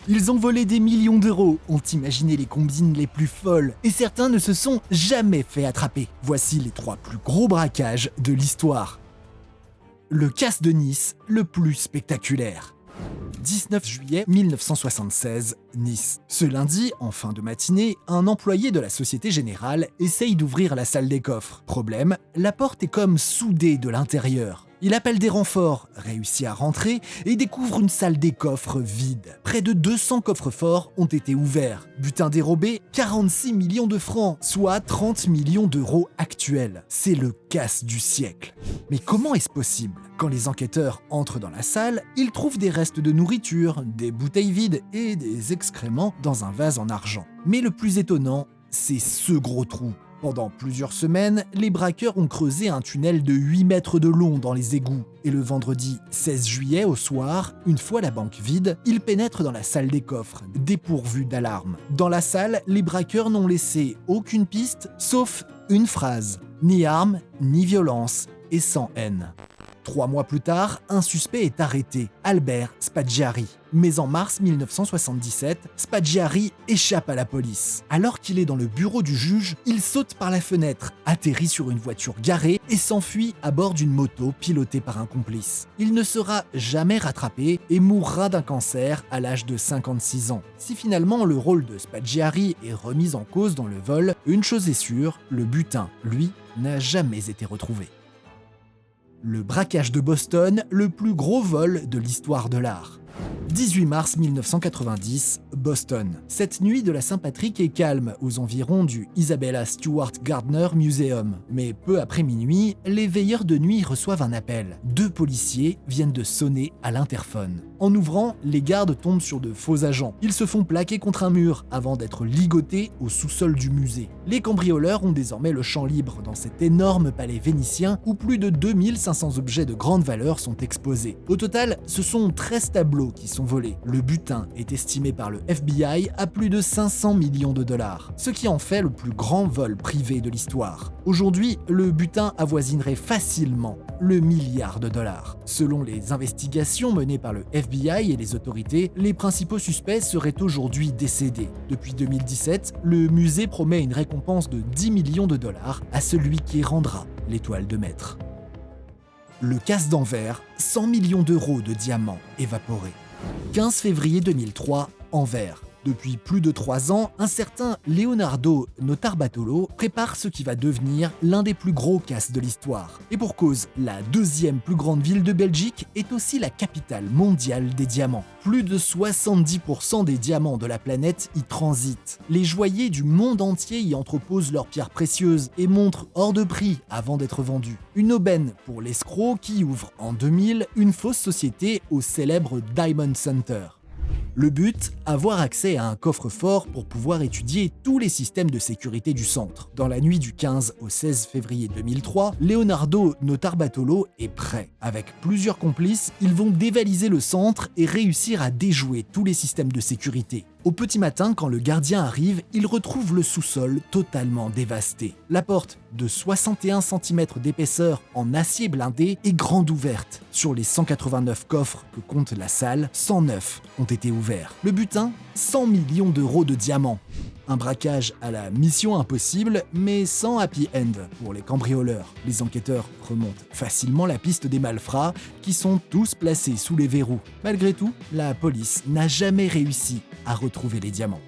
Ils ont volé des millions d'euros, ont imaginé les combines les plus folles, et certains ne se sont jamais fait attraper. Voici les 3 plus gros braquages de l'histoire. Le casse de Nice, le plus spectaculaire. 19 juillet 1976, Nice. Ce lundi, en fin de matinée, un employé de la Société Générale essaye d'ouvrir la salle des coffres. Problème, la porte est comme soudée de l'intérieur. Il appelle des renforts, réussit à rentrer et découvre une salle des coffres vide. Près de 200 coffres-forts ont été ouverts. Butin dérobé, 46 millions de francs, soit 30 millions d'euros actuels. C'est le casse du siècle. Mais comment est-ce possible ? Quand les enquêteurs entrent dans la salle, ils trouvent des restes de nourriture, des bouteilles vides et des excréments dans un vase en argent. Mais le plus étonnant, c'est ce gros trou. Pendant plusieurs semaines, les braqueurs ont creusé un tunnel de 8 mètres de long dans les égouts. Et le vendredi 16 juillet au soir, une fois la banque vide, ils pénètrent dans la salle des coffres, dépourvus d'alarme. Dans la salle, les braqueurs n'ont laissé aucune piste, sauf une phrase. Ni armes, ni violence, et sans haine. 3 mois plus tard, un suspect est arrêté, Albert Spaggiari. Mais en mars 1977, Spaggiari échappe à la police. Alors qu'il est dans le bureau du juge, il saute par la fenêtre, atterrit sur une voiture garée et s'enfuit à bord d'une moto pilotée par un complice. Il ne sera jamais rattrapé et mourra d'un cancer à l'âge de 56 ans. Si finalement le rôle de Spaggiari est remis en cause dans le vol, une chose est sûre, le butin, lui, n'a jamais été retrouvé. Le braquage de Boston, le plus gros vol de l'histoire de l'art. 18 mars 1990, Boston. Cette nuit de la Saint-Patrick est calme aux environs du Isabella Stewart Gardner Museum. Mais peu après minuit, les veilleurs de nuit reçoivent un appel. 2 policiers viennent de sonner à l'interphone. En ouvrant, les gardes tombent sur de faux agents. Ils se font plaquer contre un mur avant d'être ligotés au sous-sol du musée. Les cambrioleurs ont désormais le champ libre dans cet énorme palais vénitien où plus de 2500 objets de grande valeur sont exposés. Au total, ce sont 13 tableaux qui sont volés. Le butin est estimé par le FBI à plus de 500 millions de dollars, ce qui en fait le plus grand vol privé de l'histoire. Aujourd'hui, le butin avoisinerait facilement le milliard de dollars. Selon les investigations menées par le FBI et les autorités, les principaux suspects seraient aujourd'hui décédés. Depuis 2017, le musée promet une récompense de 10 millions de dollars à celui qui rendra l'étoile de maître. Le casse d'Anvers, 100 millions d'euros de diamants évaporés. 15 février 2003, Anvers. Depuis plus de 3 ans, un certain Leonardo Notarbartolo prépare ce qui va devenir l'un des plus gros casses de l'histoire. Et pour cause, la 2e plus grande ville de Belgique est aussi la capitale mondiale des diamants. Plus de 70% des diamants de la planète y transitent. Les joailliers du monde entier y entreposent leurs pierres précieuses et montrent hors de prix avant d'être vendus. Une aubaine pour l'escroc qui ouvre en 2000 une fausse société au célèbre Diamond Center. Le but, avoir accès à un coffre-fort pour pouvoir étudier tous les systèmes de sécurité du centre. Dans la nuit du 15 au 16 février 2003, Leonardo Notarbartolo est prêt. Avec plusieurs complices, ils vont dévaliser le centre et réussir à déjouer tous les systèmes de sécurité. Au petit matin, quand le gardien arrive, il retrouve le sous-sol totalement dévasté. La porte, de 61 cm d'épaisseur en acier blindé, est grande ouverte. Sur les 189 coffres que compte la salle, 109 ont été ouverts. Le butin, 100 millions d'euros de diamants. Un braquage à la mission impossible, mais sans happy end pour les cambrioleurs. Les enquêteurs remontent facilement la piste des malfrats, qui sont tous placés sous les verrous. Malgré tout, la police n'a jamais réussi à retrouver les diamants.